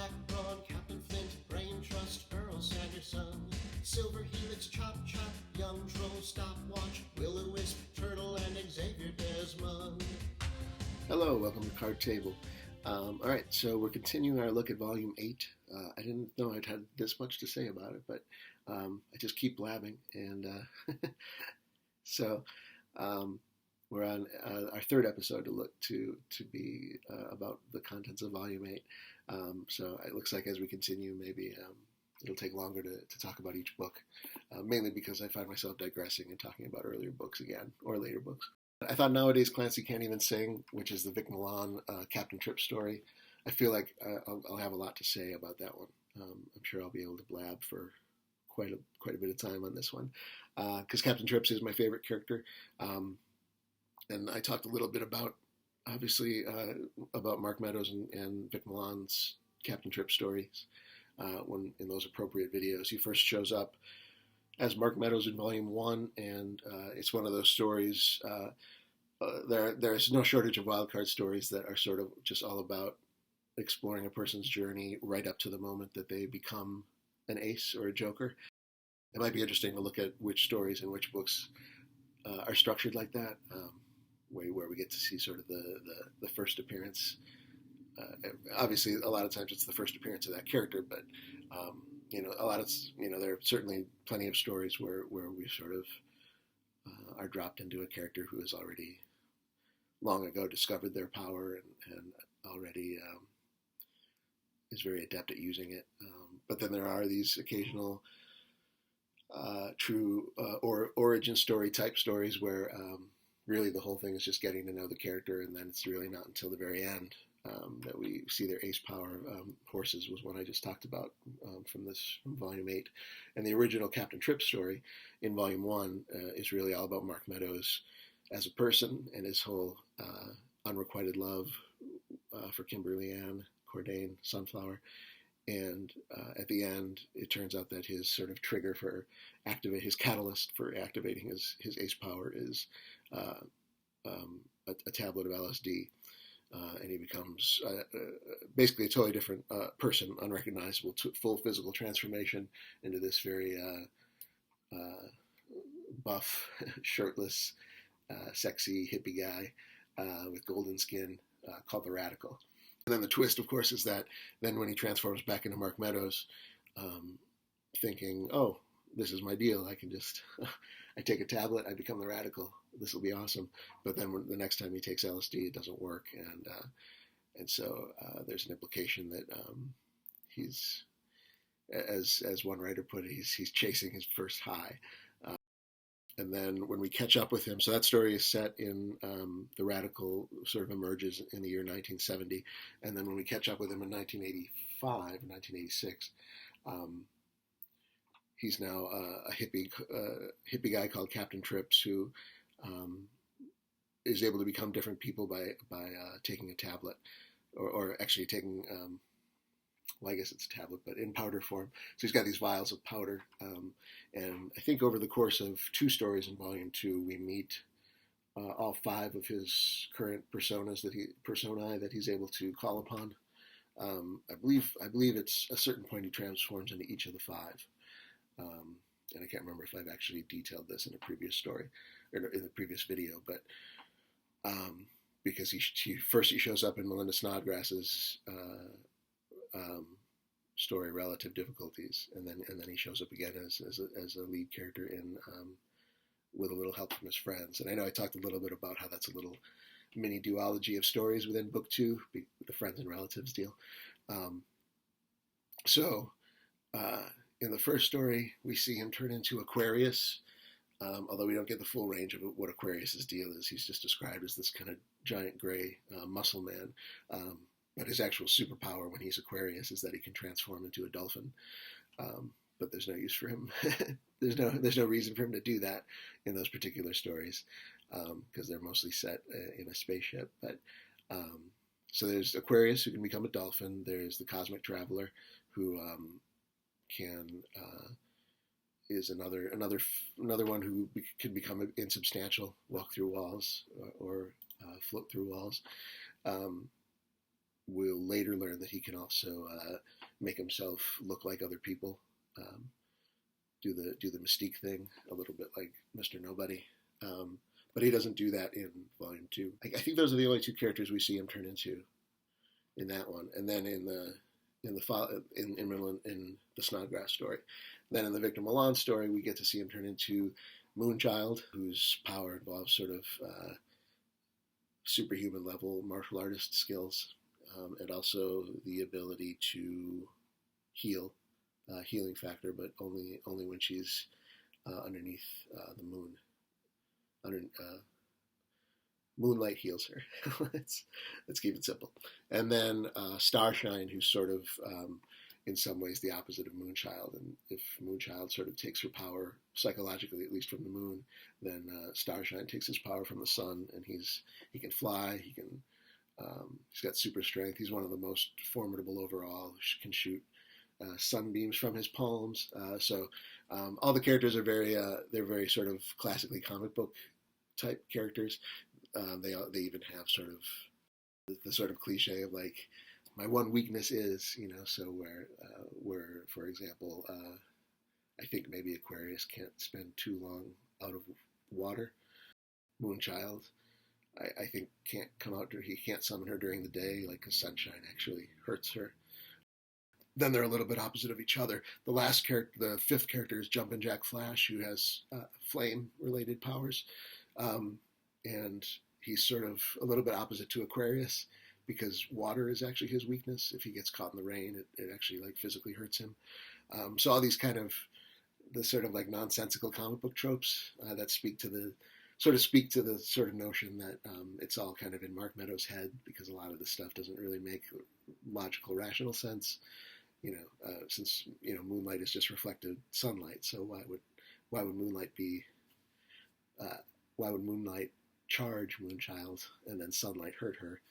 Black Brawn, Captain Flint, Brain Trust, Earl Sanderson, Silver Helix, Chop Chop, Young Troll, Stopwatch, Will-O-Wisp, Turtle, and Xavier Desmond. Hello, welcome to Card Table. All right, so we're continuing our look at Volume 8. I didn't know I'd had this much to say about it, but I just keep blabbing. And so we're on our third episode to be about the contents of Volume 8. So it looks like as we continue, maybe it'll take longer to talk about each book, mainly because I find myself digressing and talking about earlier books again, or later books. I thought Nowadays Clancy Can't Even Sing, which is the Vic Milan Captain Tripp story. I feel like I'll have a lot to say about that one. I'm sure I'll be able to blab for quite a bit of time on this one, because Captain Tripp is my favorite character. And I talked a little bit about, obviously, about Mark Meadows and Vic Milan's Captain Tripp stories when in those appropriate videos. He first shows up as Mark Meadows in Volume 1, and it's one of those stories. There's no shortage of wildcard stories that are sort of just all about exploring a person's journey right up to the moment that they become an ace or a joker. It might be interesting to look at which stories and which books are structured like that, where we get to see sort of the first appearance. Obviously, a lot of times it's the first appearance of that character, but there are certainly plenty of stories where we sort of are dropped into a character who has already long ago discovered their power and already is very adept at using it. But then there are these occasional true or origin story type stories where really the whole thing is just getting to know the character, and then it's really not until the very end that we see their ace power. Horses was one I just talked about from Volume 8. And the original Captain Tripp story in Volume 1 is really all about Mark Meadows as a person and his whole unrequited love for Kimberly Ann, Cordain, Sunflower. And at the end, it turns out that his sort of trigger for his catalyst for activating his ace power is a tablet of LSD. And he becomes basically a totally different person, unrecognizable, full physical transformation into this very buff, shirtless, sexy hippie guy with golden skin called the Radical. And then the twist, of course, is that then when he transforms back into Mark Meadows, thinking, oh, this is my deal, I can just, I take a tablet, I become the Radical, this will be awesome. But then the next time he takes LSD, it doesn't work. And so there's an implication that he's, as one writer put it, he's chasing his first high. And then when we catch up with him, so that story is set in, the Radical sort of emerges in the year 1970. And then when we catch up with him in 1986, he's now a hippie guy called Captain Tripp who is able to become different people by taking a tablet, or actually taking, well, I guess it's a tablet, but in powder form. So he's got these vials of powder, and I think over the course of 2 stories in Volume 2, we meet all 5 of his current personae that he's able to call upon. I believe it's a certain point he transforms into each of the 5. And I can't remember if I've actually detailed this in a previous story or in the previous video, but because he shows up in Melinda Snodgrass's story, Relative Difficulties, and then he shows up again as a lead character in with a little help from his friends. And I know I talked a little bit about how that's a little mini duology of stories within Book 2, the friends and relatives deal. In the first story, we see him turn into Aquarius, although we don't get the full range of what Aquarius's deal is. He's just described as this kind of giant gray muscle man. But his actual superpower when he's Aquarius is that he can transform into a dolphin. But there's no use for him. there's no reason for him to do that in those particular stories, because they're mostly set in a spaceship. But so there's Aquarius, who can become a dolphin. There's the Cosmic Traveler, who is another one who can become insubstantial, walk through walls, or float through walls. we'll later learn that he can also make himself look like other people, do the mystique thing, a little bit like Mr. Nobody. But he doesn't do that in Volume 2. I think those are the only two characters we see him turn into in that one. And then in the Snodgrass story. Then in the Vic Milan story, we get to see him turn into Moonchild, whose power involves sort of superhuman level martial artist skills, and also the ability to heal, healing factor, but only when she's underneath the moon. Moonlight heals her. let's keep it simple. And then Starshine, who's sort of in some ways the opposite of Moonchild. And if Moonchild sort of takes her power psychologically, at least from the moon, then Starshine takes his power from the sun, and he can fly. He's got super strength. He's one of the most formidable overall. He can shoot sunbeams from his palms. So all the characters are they're very sort of classically comic book type characters. They even have sort of the sort of cliche of like, my one weakness is, so where for example, I think maybe Aquarius can't spend too long out of water. Moonchild, I think he can't summon her during the day, like, because sunshine actually hurts her. Then they're a little bit opposite of each other. The fifth character is Jumpin' Jack Flash, who has flame-related powers. And he's sort of a little bit opposite to Aquarius, because water is actually his weakness. If he gets caught in the rain, it actually like physically hurts him. So all these kind of the sort of like nonsensical comic book tropes that speak to the sort of notion that it's all kind of in Mark Meadows' head, because a lot of this stuff doesn't really make logical, rational sense. Since moonlight is just reflected sunlight, so why would moonlight charge Moonchild and then sunlight hurt her?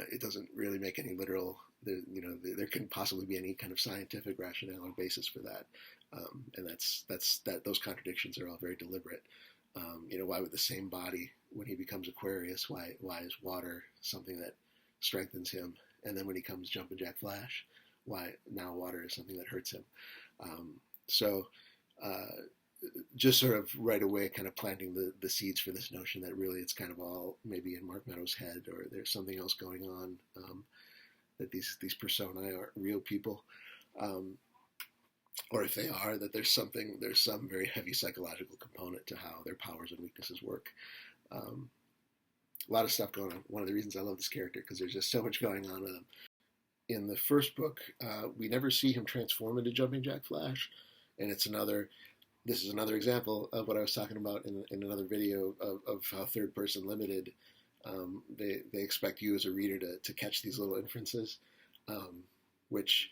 It doesn't really make any literal. There couldn't possibly be any kind of scientific rationale or basis for that, and those contradictions are all very deliberate. Why would the same body, when he becomes Aquarius, why is water something that strengthens him, and then when he comes Jumpin' Jack Flash, why now water is something that hurts him? Just sort of right away kind of planting the seeds for this notion that really it's kind of all maybe in Mark Meadows' head, or there's something else going on, that these personae aren't real people, or if they are, that there's some very heavy psychological component to how their powers and weaknesses work. A lot of stuff going on. One of the reasons I love this character, because there's just so much going on with him. In the first book, we never see him transform into Jumping Jack Flash, and this is another example of what I was talking about in another video of how Third Person Limited, they expect you as a reader to catch these little inferences, which,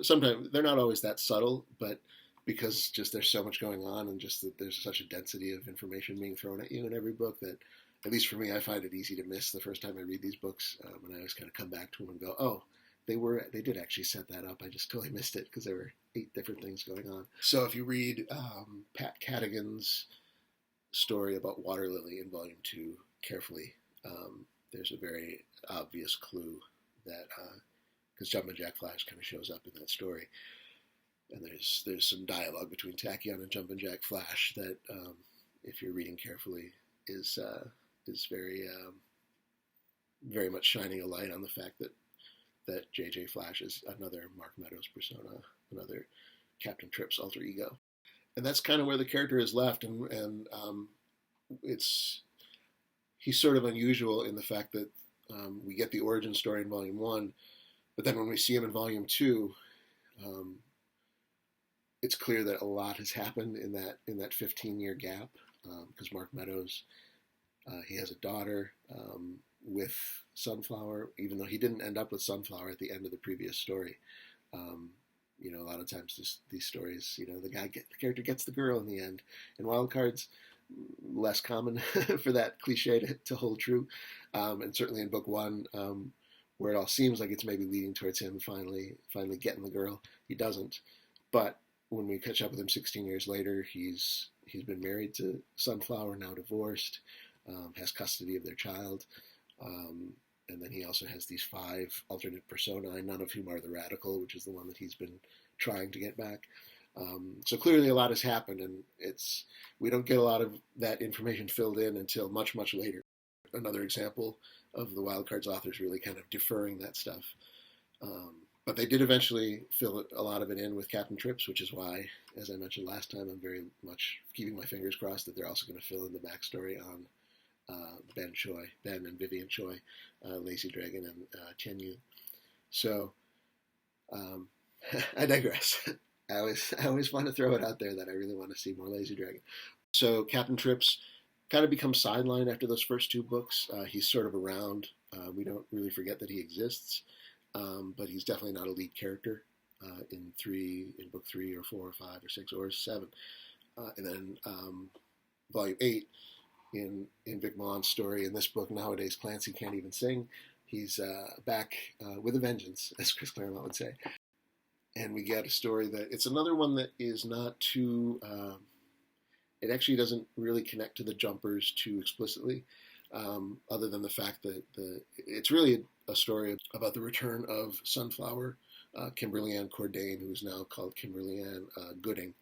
sometimes they're not always that subtle, but because just there's so much going on, and just that there's such a density of information being thrown at you in every book, that, at least for me, I find it easy to miss the first time I read these books, and I always kind of come back to them and go, oh, they did actually set that up. I just totally missed it, because there were 8 different things going on. So if you read Pat Cadigan's story about Water Lily in Volume 2 carefully, there's a very obvious clue that, because Jumpin' Jack Flash kind of shows up in that story, and there's some dialogue between Tachyon and Jumpin' Jack Flash that, if you're reading carefully, is very very much shining a light on the fact that J.J. Flash is another Mark Meadows persona, another Captain Tripp's alter ego. And that's kind of where the character is left, and he's sort of unusual in the fact that we get the origin story in Volume 1, but then when we see him in Volume 2, it's clear that a lot has happened in that 15-year gap, because Mark Meadows, he has a daughter with Sunflower, even though he didn't end up with Sunflower at the end of the previous story. A lot of times these stories, the character gets the girl in the end. In Wildcards, less common for that cliche to hold true. And certainly in book 1, where it all seems like it's maybe leading towards him finally getting the girl, he doesn't. But when we catch up with him 16 years later, he's been married to Sunflower, now divorced, has custody of their child, and then he also has these 5 alternate personae, none of whom are the Radical, which is the one that he's been trying to get back. So clearly a lot has happened, and we don't get a lot of that information filled in until much, much later. Another example of the Wildcards authors really kind of deferring that stuff. But they did eventually fill a lot of it in with Captain Trips, which is why, as I mentioned last time, I'm very much keeping my fingers crossed that they're also going to fill in the backstory on Ben and Vivian Choi, Lazy Dragon, and Chen Yu. So I digress. I always want to throw it out there that I really want to see more Lazy Dragon. So Captain Trips kind of becomes sidelined after those first 2 books. He's sort of around. We don't really forget that he exists, but he's definitely not a lead character in book 3 or 4 or 5 or 6 or 7. And then volume 8 in Vic Milan's story in this book, Nowadays Clancy Can't Even Sing. He's back with a vengeance, as Chris Claremont would say. And we get a story it's another one that is not too, it actually doesn't really connect to the Jumpers too explicitly, other than the fact that it's really a story about the return of Sunflower, Kimberly Ann Cordain, who is now called Kimberly Ann Gooding.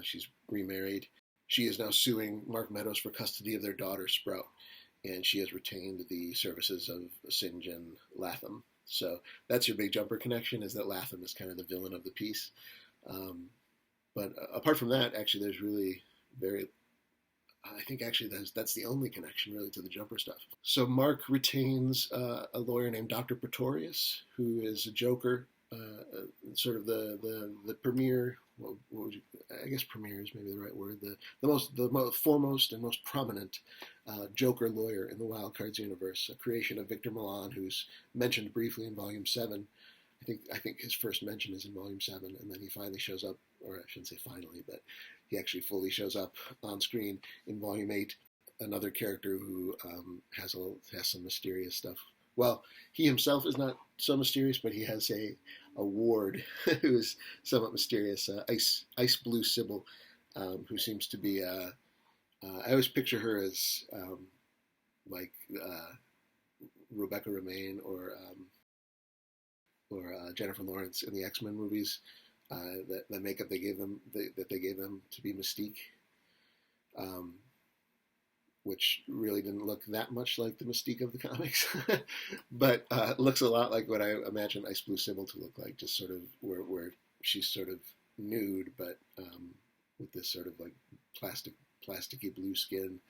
She's remarried. She is now suing Mark Meadows for custody of their daughter, Sprout, and she has retained the services of Singe and Latham. So that's your big Jumper connection, is that Latham is kind of the villain of the piece. But apart from that, actually, there's really I think actually that's the only connection really to the Jumper stuff. So Mark retains a lawyer named Dr. Pretorius, who is a Joker, sort of the premier. What would you, I guess premier is maybe the right word. The most foremost and most prominent Joker lawyer in the Wildcards universe, a creation of Victor Milan, who's mentioned briefly in Volume 7. I think his first mention is in Volume 7, and then he finally shows up, or I shouldn't say finally, but he actually fully shows up on screen in Volume 8. Another character who has some mysterious stuff. Well, he himself is not so mysterious, but he has a ward who is somewhat mysterious, Ice Blue Sybil, who seems to be, I always picture her as like Rebecca Romijn or Jennifer Lawrence in the X-Men movies. The makeup they gave them to be Mystique, which really didn't look that much like the Mystique of the comics, but looks a lot like what I imagine Ice Blue Sybil to look like, just sort of where she's sort of nude, but with this sort of like plasticky blue skin.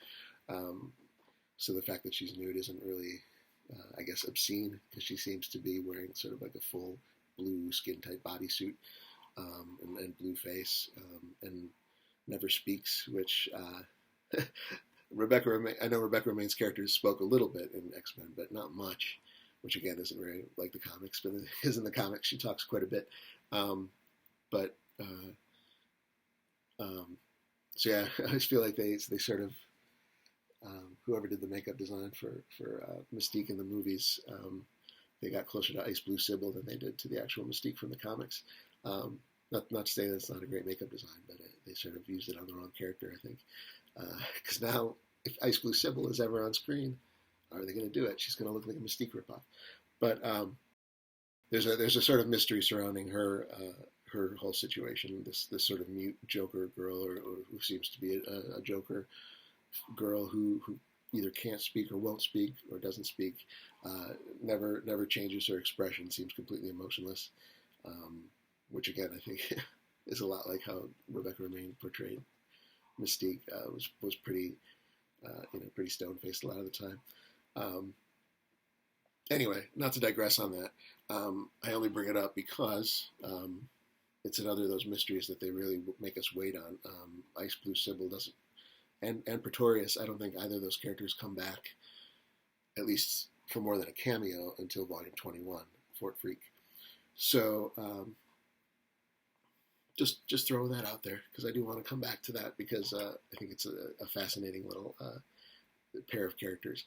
So the fact that she's nude isn't really, I guess, obscene, because she seems to be wearing sort of like a full blue skin-tight bodysuit and blue face, and never speaks, which I know Rebecca Romijn's characters spoke a little bit in X-Men, but not much, which again isn't very like the comics, but because in the comics she talks quite a bit. So yeah, I just feel like they sort of, whoever did the makeup design for Mystique in the movies, they got closer to Ice Blue Sybil than they did to the actual Mystique from the comics. Not to say that's not a great makeup design, but they sort of used it on the wrong character, I think. Because now, if Ice Blue Sybil is ever on screen, how are they going to do it? She's going to look like a Mystique ripoff. But there's a sort of mystery surrounding her whole situation. This sort of mute Joker girl, or who seems to be a Joker girl who either can't speak or won't speak or doesn't speak, never changes her expression, seems completely emotionless, which again I think is a lot like how Rebecca Romijn portrayed Mystique. Was pretty pretty stone-faced a lot of the time. Anyway, not to digress on that, I only bring it up because it's another of those mysteries that they really make us wait on. Ice Blue Sybil doesn't, and Pretorius, I don't think either of those characters come back, at least for more than a cameo, until Volume 21, Fort Freak. So just throwing that out there, because I do want to come back to that, because I think it's a fascinating little pair of characters.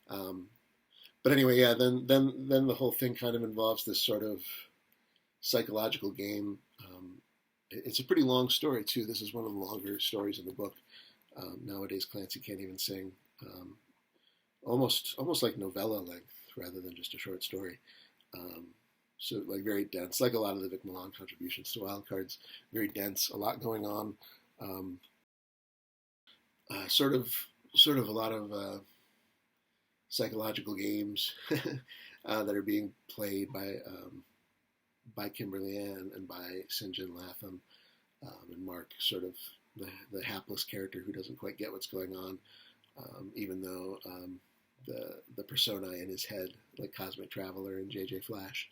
But anyway, yeah, then the whole thing kind of involves this sort of psychological game. It's a pretty long story too. This is one of the longer stories in the book. Nowadays, Clancy Can't Even Sing. Almost like novella length rather than just a short story. So like very dense, like a lot of the Vic Milan contributions to Wildcards, very dense, a lot going on. Sort of a lot of psychological games that are being played by Kimberly Ann and by St. John Latham, and Mark, sort of the hapless character who doesn't quite get what's going on, even though the personae in his head, like Cosmic Traveler and J.J. Flash,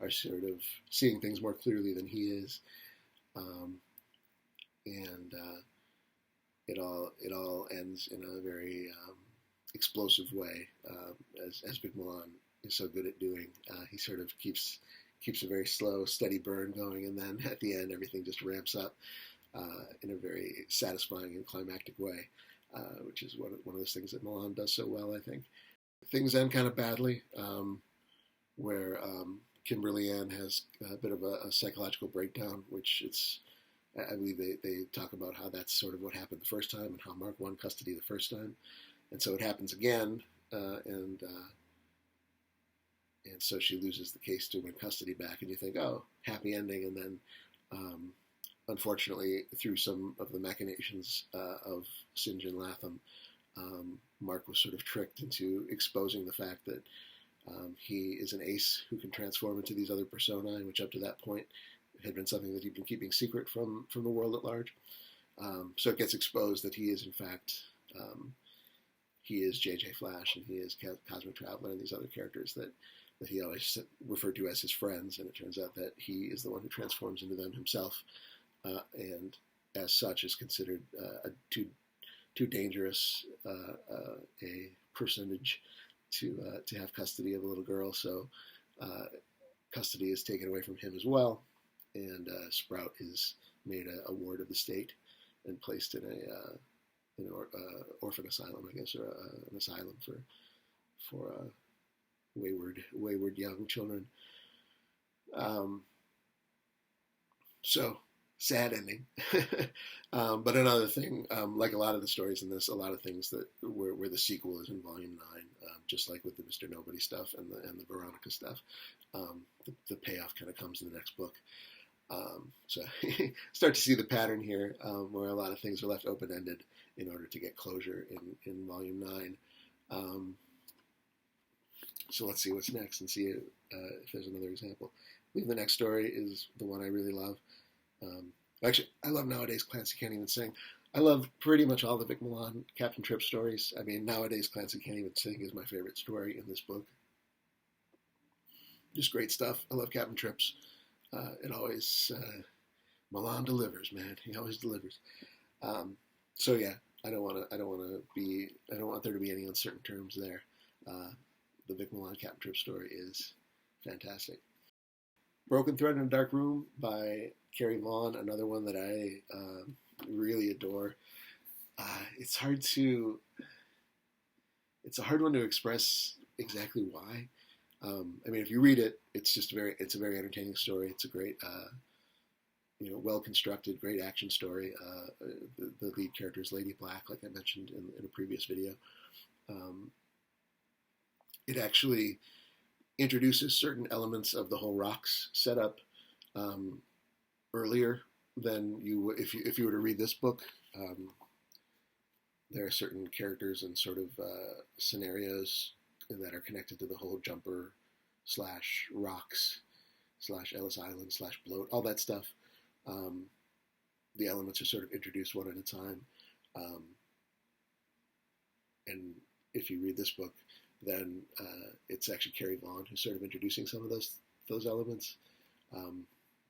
are sort of seeing things more clearly than he is, and it all ends in a very explosive way, as Vic Milan is so good at doing. He sort of keeps a very slow, steady burn going, and then at the end, everything just ramps up in a very satisfying and climactic way, which is one of those things that Milan does so well, I think. Things end kind of badly, where Kimberly Ann has a bit of a psychological breakdown, which I believe they talk about how that's sort of what happened the first time and how Mark won custody the first time. And so it happens again, and so she loses the case to win custody back, and you think, oh, happy ending, and then unfortunately, through some of the machinations of St. John Latham, Mark was sort of tricked into exposing the fact that he is an ace who can transform into these other personae, which up to that point had been something that he'd been keeping secret from the world at large. So it gets exposed that he is, in fact, he is J.J. Flash, and he is Cosmic Traveler, and these other characters that he always referred to as his friends, and it turns out that he is the one who transforms into them himself, and as such is considered too dangerous a personage to have custody of a little girl, so custody is taken away from him as well, and Sprout is made a ward of the state and placed in an orphan asylum, I guess, or an asylum for wayward young children. So sad ending. But another thing, like a lot of the stories in this, a lot of things that where the sequel is in Volume 9, just like with the Mr. Nobody stuff and the Veronica stuff, the payoff kind of comes in the next book. So start to see the pattern here, where a lot of things are left open-ended in order to get closure in Volume 9. So let's see what's next and see if there's another example. I believe the next story is the one I really love. Actually, I love Nowadays Clancy Can't Even Sing. I love pretty much all the Vic Milan Captain Tripp stories. I mean, Nowadays Clancy Can't Even Sing is my favorite story in this book. Just great stuff. I love Captain Tripp's. It always, Milan delivers, man. He always delivers. So yeah, I don't want there to be any uncertain terms there. The Vic Milan Captain Tripp story is fantastic. Broken Thread in a Dark Room by Carrie Vaughn, another one that I really adore. It's a hard one to express exactly why. I mean, if you read it, it's a very entertaining story. It's a great, well constructed, great action story. The lead character is Lady Black, like I mentioned in a previous video. It actually introduces certain elements of the whole rocks setup earlier than if you were to read this book. There are certain characters and sort of scenarios that are connected to the whole jumper / rocks / Ellis Island / bloat, all that stuff. The elements are sort of introduced one at a time. And if you read this book, then it's actually Carrie Vaughn who's sort of introducing some of those elements,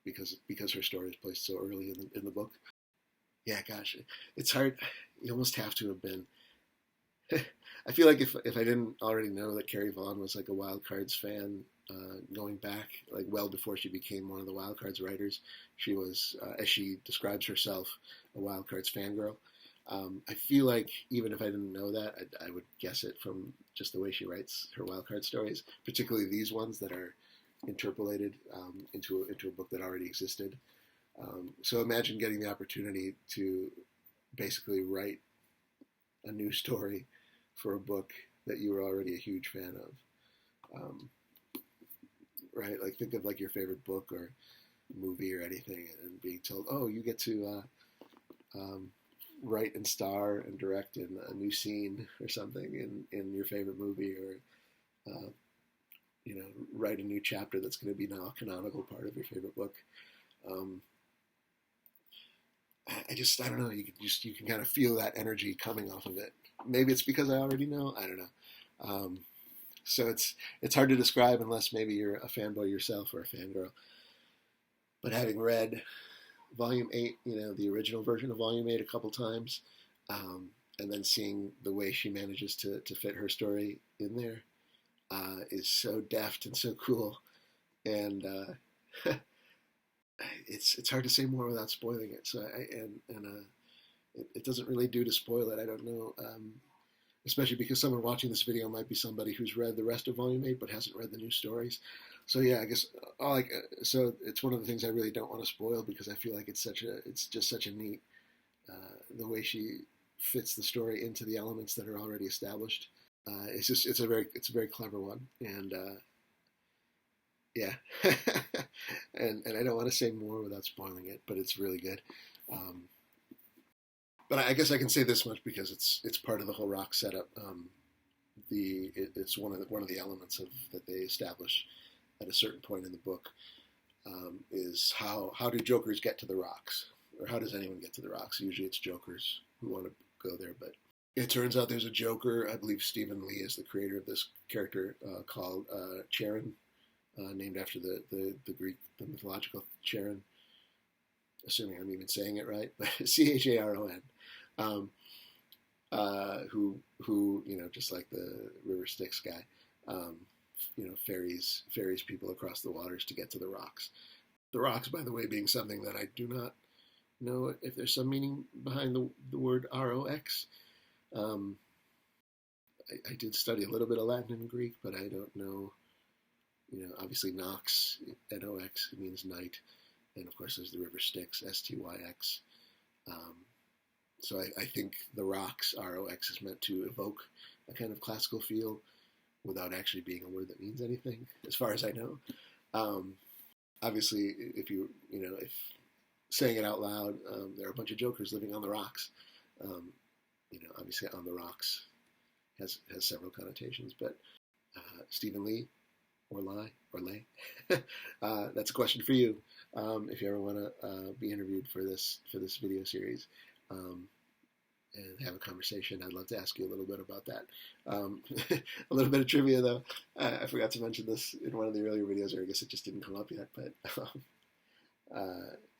because her story is placed so early in the book. Yeah, gosh, it's hard. You almost have to have been. I feel like if I didn't already know that Carrie Vaughn was like a Wildcards fan, going back like well before she became one of the Wildcards writers, she was, as she describes herself, a Wildcards fangirl. I feel like even if I didn't know that, I would guess it from just the way she writes her Wildcard stories, particularly these ones that are interpolated into a book that already existed. So imagine getting the opportunity to basically write a new story for a book that you were already a huge fan of. right? Like think of like your favorite book or movie or anything, and being told, oh, you get to write and star and direct in a new scene or something in your favorite movie, or write a new chapter that's going to be now a canonical part of your favorite book. I don't know. You can kind of feel that energy coming off of it. Maybe it's because I already know. I don't know. So it's hard to describe unless maybe you're a fanboy yourself or a fangirl. But having read Volume 8, the original version of Volume 8 a couple times, and then seeing the way she manages to fit her story in there is so deft and so cool. And it's hard to say more without spoiling it. So it doesn't really do to spoil it. I don't know. Especially because someone watching this video might be somebody who's read the rest of Volume 8 but hasn't read the new stories. So yeah, I guess so it's one of the things I really don't want to spoil, because I feel like it's just such a neat the way she fits the story into the elements that are already established. It's a very clever one, and yeah, and I don't want to say more without spoiling it, but it's really good. But I guess I can say this much because it's part of the whole rock setup. It's one of the elements that they establish at a certain point in the book, is how do Jokers get to the rocks, or how does anyone get to the rocks? Usually it's Jokers who want to go there, but it turns out there's a Joker. I believe Stephen Leigh is the creator of this character called Charon, named after the Greek, the mythological Charon. Assuming I'm even saying it right, but Charon, who just like the River Styx guy, ferries people across the waters to get to the rocks. The rocks, by the way, being something that I do not know if there's some meaning behind the word ROX. I did study a little bit of Latin and Greek, but I don't know. Obviously Nox, Nox, means night. And of course, there's the River Styx, Styx. So I think the rocks, ROX, is meant to evoke a kind of classical feel without actually being a word that means anything, as far as I know. Obviously, if saying it out loud, there are a bunch of Jokers living on the rocks. Obviously, on the rocks has several connotations, but Stephen Leigh, or Leigh, that's a question for you. If you ever want to be interviewed for this video series and have a conversation, I'd love to ask you a little bit about that. A little bit of trivia, though. I forgot to mention this in one of the earlier videos, or I guess it just didn't come up yet. But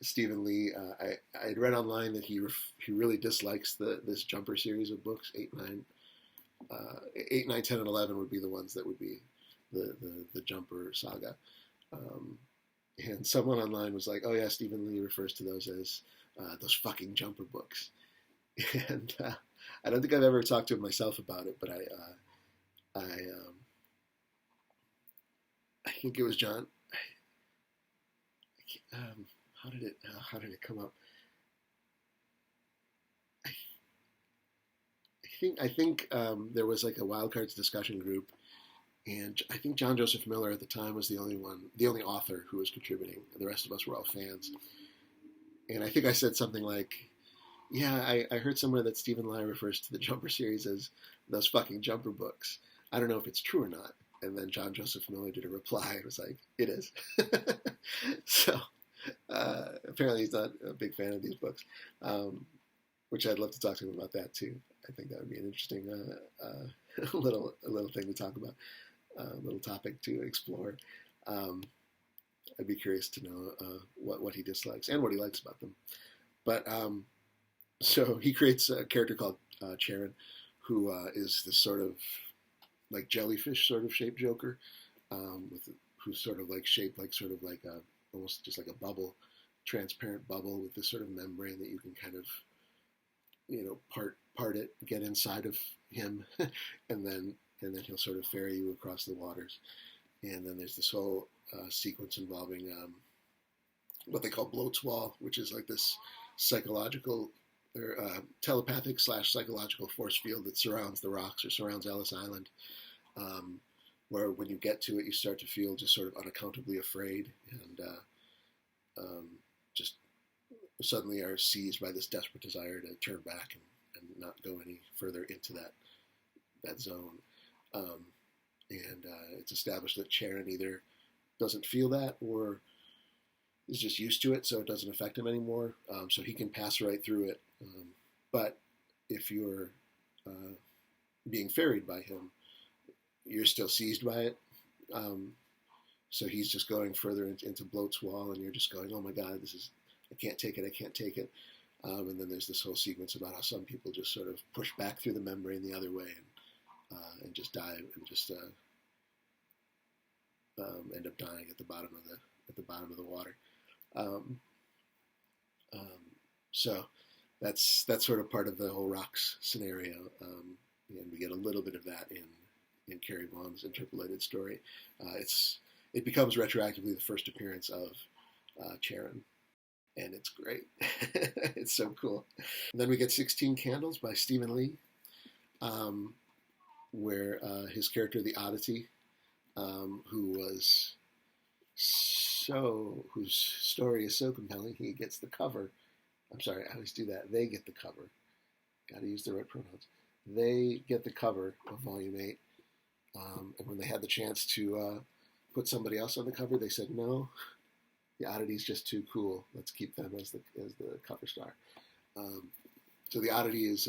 Stephen Leigh, I had read online that he really dislikes this Jumper series of books. 8, 9, 10, and 11 would be the ones that would be the Jumper saga. And someone online was like, oh yeah, Stephen Leigh refers to those as those fucking Jumper books. And I don't think I've ever talked to him myself about it, but I think it was John. How did it come up? I think there was like a Wildcards discussion group, and I think John Joseph Miller at the time was the only author who was contributing. The rest of us were all fans. And I think I said something like, yeah, I heard somewhere that Stephen Leigh refers to the Jumper series as those fucking Jumper books. I don't know if it's true or not. And then John Joseph Miller did a reply. It was like, it is. So apparently he's not a big fan of these books, which I'd love to talk to him about that too. I think that would be an interesting little thing to talk about, a little topic to explore. I'd be curious to know what he dislikes and what he likes about them. But so he creates a character called Charon, who is this sort of like jellyfish sort of shaped Joker, who's sort of like shaped like sort of like almost just like a bubble, transparent bubble with this sort of membrane that you can kind of part it, get inside of him, and then he'll sort of ferry you across the waters. And then there's this whole sequence involving what they call bloatswall, which is like this psychological or telepathic / psychological force field that surrounds the rocks or surrounds Ellis Island, where when you get to it, you start to feel just sort of unaccountably afraid and just suddenly are seized by this desperate desire to turn back and not go any further into that zone. And it's established that Charon either doesn't feel that or is just used to it, so it doesn't affect him anymore. So he can pass right through it. But if you're being ferried by him, you're still seized by it. So he's just going further into Bloat's wall, and you're just going, oh my God, I can't take it. And then there's this whole sequence about how some people just sort of push back through the membrane the other way and just die and just end up dying at the bottom of the water. So that's sort of part of the whole rocks scenario, and we get a little bit of that in Carrie Vaughn's interpolated story. It becomes retroactively the first appearance of Charon, and it's great. It's so cool. And then we get 16 Candles by Stephen Leigh, where his character, the Oddity, whose story is so compelling, he gets the cover. I'm sorry, I always do that. They get the cover. Got to use the right pronouns. They get the cover of Volume 8. And when they had the chance to put somebody else on the cover, they said, no, the Oddity's just too cool. Let's keep them as the cover star. So the Oddity is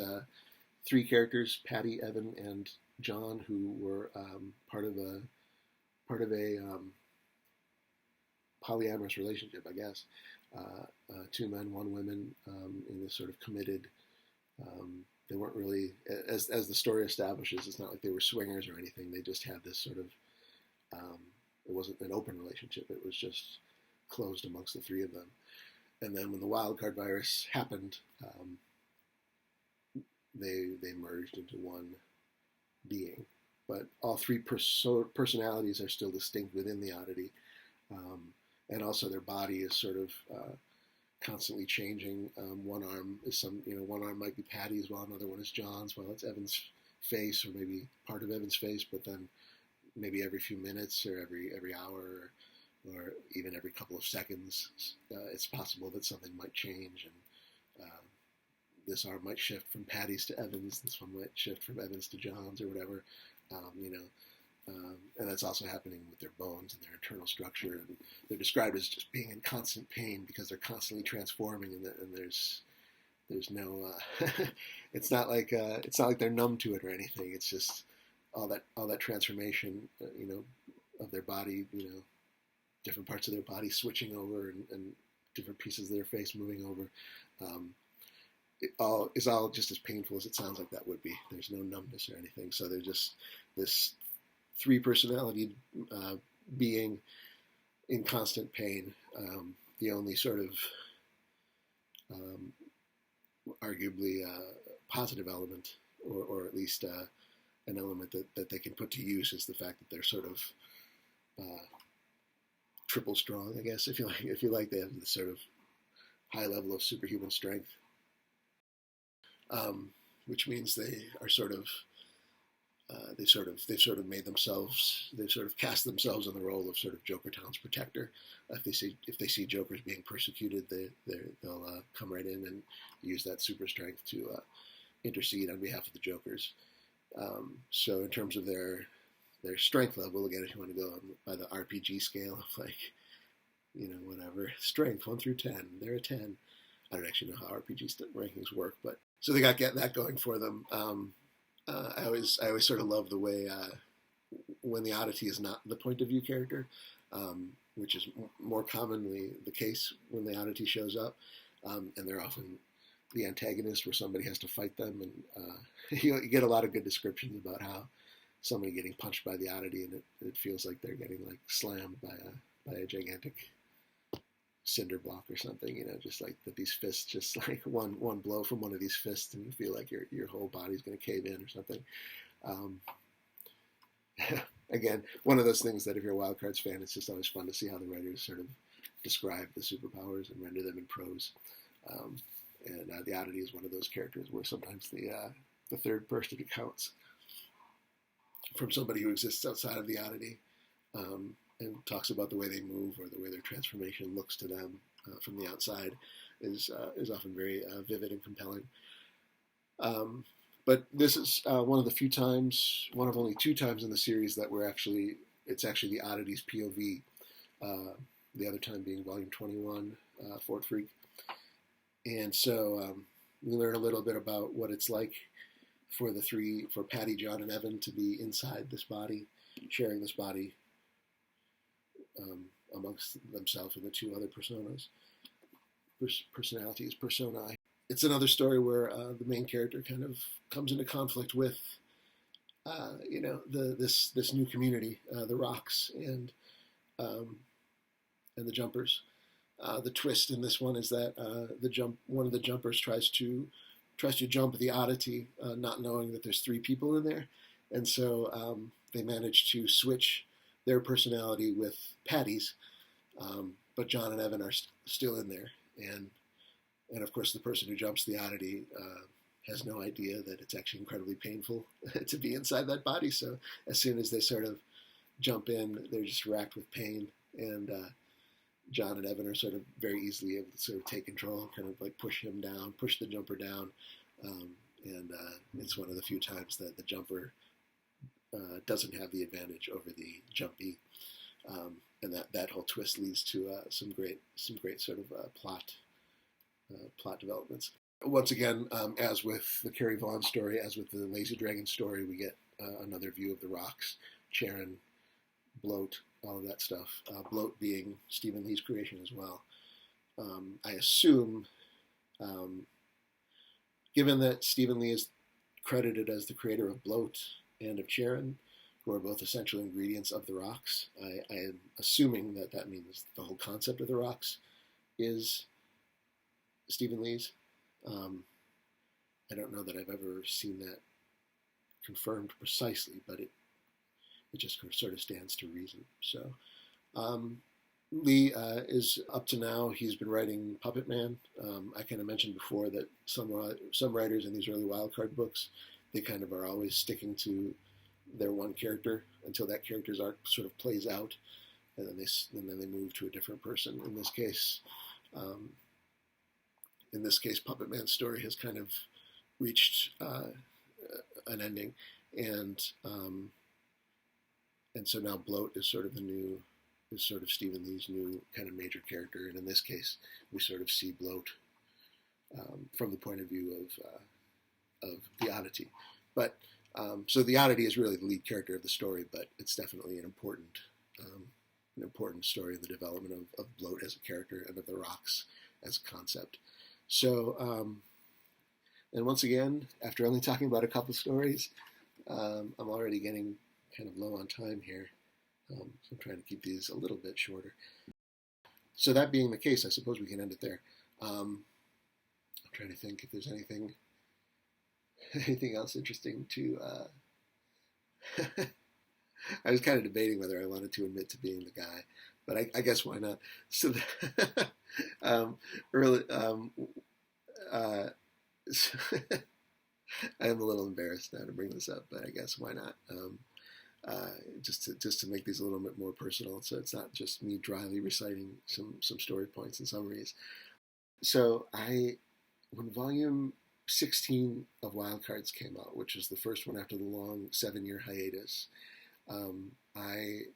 3 characters, Patty, Evan, and John, who were part of a polyamorous relationship, I guess. 2 men, 1 woman, in this sort of committed. They weren't really, as the story establishes, it's not like they were swingers or anything. They just had this sort of, it wasn't an open relationship. It was just closed amongst the 3 of them. And then when the wildcard virus happened, they merged into one being. But all 3 personalities are still distinct within the Oddity. And also their body is sort of constantly changing. One arm might be Patty's, while another one is John's, while it's Evan's face, or maybe part of Evan's face, but then maybe every few minutes or every hour or even every couple of seconds, it's possible that something might change, and this arm might shift from Patty's to Evan's, this one might shift from Evan's to John's, or whatever, and that's also happening with their bones and their internal structure, and they're described as just being in constant pain because they're constantly transforming, and there's no it's not like they're numb to it or anything. It's just all that transformation, of their body, different parts of their body switching over, and different pieces of their face moving over. It is all just as painful as it sounds like that would be. There's no numbness or anything. So they're just this 3 personality being in constant pain. The only sort of arguably positive element, or at least an element that they can put to use, is the fact that they're sort of triple strong, I guess, if you like. They have this sort of high level of superhuman strength, which means they are they've sort of made themselves, they've sort of cast themselves in the role of sort of Jokertown's protector. If they see Jokers being persecuted, they'll come right in and use that super strength to intercede on behalf of the Jokers. So in terms of their strength level, again, if you want to go by the RPG scale of, like, whatever, strength 1 through 10, they're a 10. I don't actually know how RPG rankings work, but so they got that going for them. I always sort of love the way when the Oddity is not the point of view character, which is more commonly the case when the Oddity shows up, and they're often the antagonist where somebody has to fight them, and you get a lot of good descriptions about how somebody getting punched by the Oddity, and it feels like they're getting like slammed by a gigantic cinder block or something, just like that these fists, just like one blow from one of these fists and you feel like your whole body's going to cave in or something. Again, one of those things that if you're a Wild Cards fan, it's just always fun to see how the writers sort of describe the superpowers and render them in prose. And the Oddity is one of those characters where sometimes the third person counts. from somebody who exists outside of the oddity, and talks about the way they move or the way their transformation looks to them from the outside is often very vivid and compelling. But this is one of the few times, one of only 2 times in the series that it's actually the oddity's POV. The other time being volume 21, Fort Freak. And so we learn a little bit about what it's like for Patty, John, and Evan to be inside this body, sharing this body amongst themselves and the 2 other personae. It's another story where the main character kind of comes into conflict with, this new community, the Rocks and the Jumpers. The twist in this one is that one of the Jumpers tries to jump the oddity, not knowing that there's 3 people in there, and so they manage to switch their personality with Patty's, but John and Evan are still in there, and of course the person who jumps the oddity has no idea that it's actually incredibly painful to be inside that body. So as soon as they sort of jump in, they're just racked with pain, and John and Evan are sort of very easily able to sort of take control, kind of like push the jumper down, and it's one of the few times that the jumper doesn't have the advantage over the jumpy, and that whole twist leads to some great sort of plot developments. Once again, as with the Carrie Vaughn story, as with the Lazy Dragon story, we get another view of the Rocks, Charon, Bloat, all of that stuff. Bloat being Stephen Leigh's creation as well. I assume, given that Stephen Leigh is credited as the creator of Bloat and of Charon, who are both essential ingredients of the Rocks, I am assuming that means the whole concept of the Rocks is Stephen Leigh's. I don't know that I've ever seen that confirmed precisely, but it just sort of stands to reason. So Leigh is up to now, he's been writing Puppet Man. I kind of mentioned before that some writers in these early wildcard books, they kind of are always sticking to their one character until that character's arc sort of plays out, and then they move to a different person. In this case, Puppet Man's story has kind of reached an ending, and so now Bloat is sort of Stephen Leigh's new kind of major character, and in this case, we sort of see Bloat from the point of view of the oddity. But so the oddity is really the lead character of the story, but it's definitely an important story in the development of Bloat as a character and of the Rocks as a concept. So, and once again, after only talking about a couple stories, I'm already getting kind of low on time here. So I'm trying to keep these a little bit shorter. So that being the case, I suppose we can end it there. I'm trying to think if there's anything else interesting to... I was kind of debating whether I wanted to admit to being the guy, but I guess why not? So, I am a little embarrassed now to bring this up, but I guess why not? Just to make these a little bit more personal, so it's not just me dryly reciting some story points and summaries. So when volume 16 of Wildcards came out, which was the first one after the long 7-year hiatus, I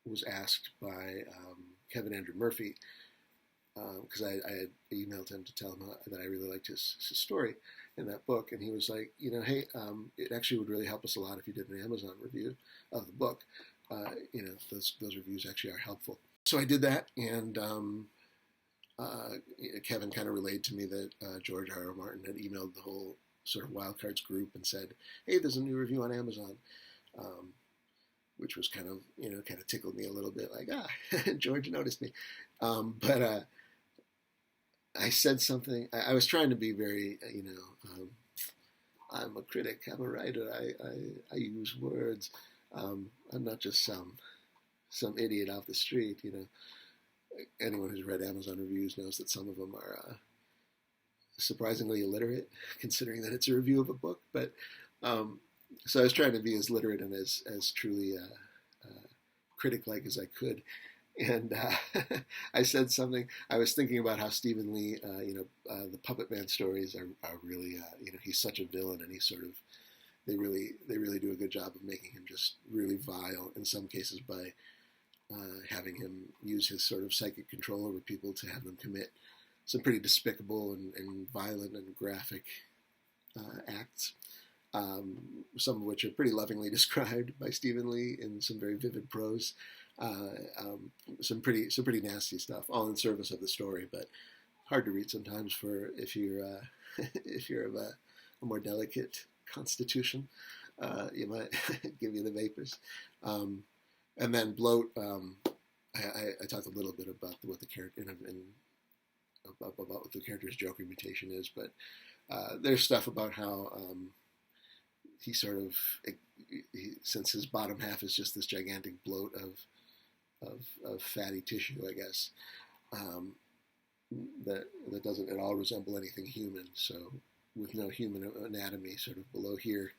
was asked by Kevin Andrew Murphy, because I had emailed him to tell him that I really liked his story in that book, and he was like, hey, it actually would really help us a lot if you did an Amazon review of the book. Those reviews actually are helpful. So I did that, and Kevin kind of relayed to me that George R.R. Martin had emailed the whole sort of Wildcards group and said, hey, there's a new review on Amazon, which was kind of tickled me a little bit, like, George noticed me. But I said something, I was trying to be very, I'm a critic, I'm a writer, I use words, I'm not just some idiot off the street, Anyone who's read Amazon reviews knows that some of them are surprisingly illiterate, considering that it's a review of a book. But So I was trying to be as literate and as truly critic-like as I could. And I said something. I was thinking about how Stephen Leigh, the Puppet Man stories are really, he's such a villain, and he's sort of, they really do a good job of making him just really vile in some cases by having him use his sort of psychic control over people to have them commit some pretty despicable and violent and graphic acts. Some of which are pretty lovingly described by Stephen Leigh in some very vivid prose. Some pretty nasty stuff, all in service of the story, but hard to read sometimes for if you're of a more delicate constitution. You might give you the vapors. And then bloat. I talked a little bit about what the character about what the character's Joker mutation is, but there's stuff about how he sort of, since his bottom half is just this gigantic bloat of fatty tissue, I guess, that doesn't at all resemble anything human. So with no human anatomy sort of below here,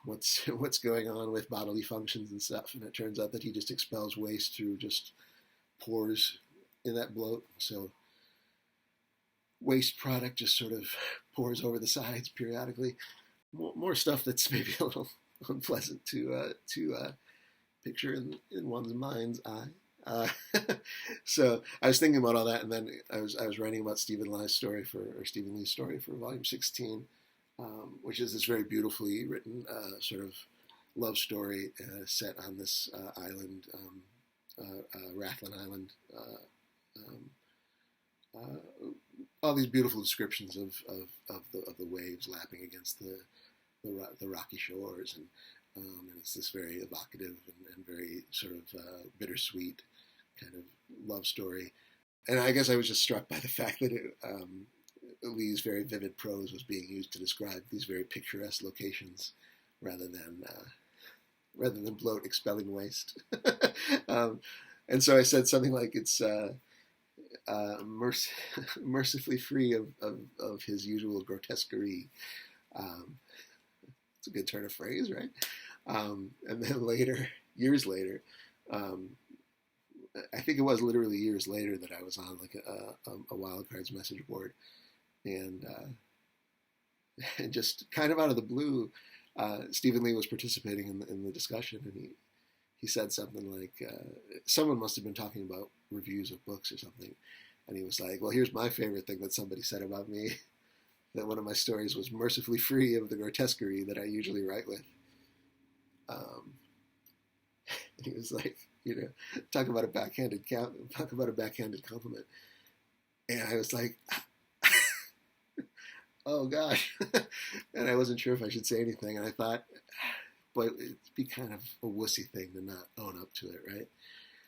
what's going on with bodily functions and stuff? And it turns out that he just expels waste through just pores in that bloat. So waste product just sort of pours over the sides periodically. More stuff that's maybe a little unpleasant to picture in one's mind's eye. So I was thinking about all that, and then I was writing about Stephen Leigh's story for volume 16, which is this very beautifully written sort of love story set on this island, Rathlin Island. All these beautiful descriptions of the waves lapping against the rocky shores, and it's this very evocative and very sort of bittersweet kind of love story. And I guess I was just struck by the fact that Leigh's very vivid prose was being used to describe these very picturesque locations rather than bloat expelling waste. And so I said something like it's mercifully free of his usual grotesquerie. It's a good turn of phrase, right? And then years later, I think it was literally years later that I was on like a Wild Cards message board, and just kind of out of the blue, Stephen Leigh was participating in the discussion, and he said something like, someone must have been talking about reviews of books or something, and he was like, well, here's my favorite thing that somebody said about me, that one of my stories was mercifully free of the grotesquerie that I usually write with. And he was like, talk about a backhanded compliment. And I was like, oh gosh. And I wasn't sure if I should say anything. And I thought, boy, it'd be kind of a wussy thing to not own up to it, right?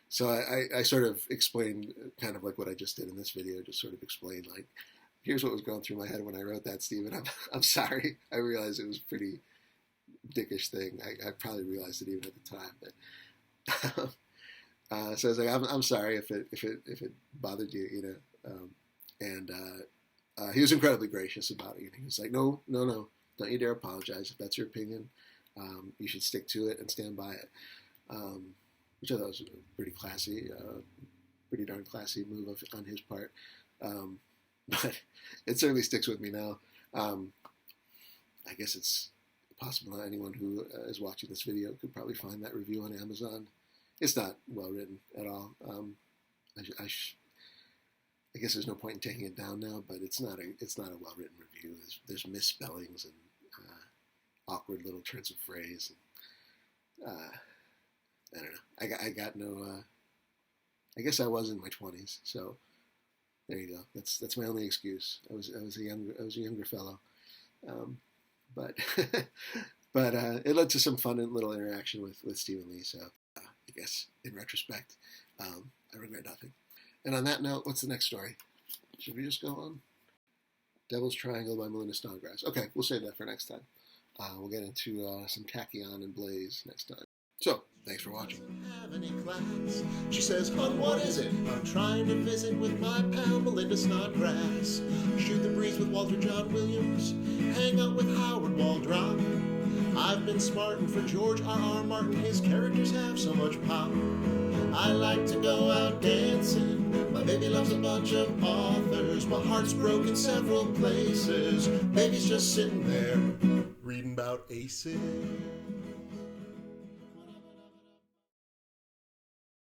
So I sort of explained kind of like what I just did in this video, just sort of explained like, here's what was going through my head when I wrote that, Stephen. I'm sorry. I realized it was a pretty dickish thing. I probably realized it even at the time, but so I was like, I'm sorry if it bothered you, and he was incredibly gracious about it. He was like, no, don't you dare apologize. If that's your opinion, you should stick to it and stand by it. Which I thought was a pretty classy, pretty darn classy move on his part. But it certainly sticks with me now. I guess it's possible that anyone who is watching this video could probably find that review on Amazon. It's not well written at all. I guess there's no point in taking it down now, but it's not a well written review. There's misspellings and awkward little turns of phrase. And, I don't know. I got no. I guess I was in my 20s, so there you go. That's my only excuse. I was a younger fellow, but but it led to some fun and little interaction with Stephen Leigh. So I guess in retrospect, I regret nothing. And on that note, what's the next story? Should we just go on? Devil's Triangle by Melinda Snodgrass. Okay, we'll save that for next time. We'll get into some Tachyon and Blaze next time. So, thanks for watching. Have any class? She says, "Hon, what is it?" "I'm trying to visit with my pal Melinda Snodgrass. Shoot the breeze with Walter John Williams. Hang out with Howard Waldrop. I've been smarting for George R.R. Martin. His characters have so much pop. I like to go out dancing. My baby loves a bunch of authors. My heart's broken several places. Baby's just sitting there reading about aces.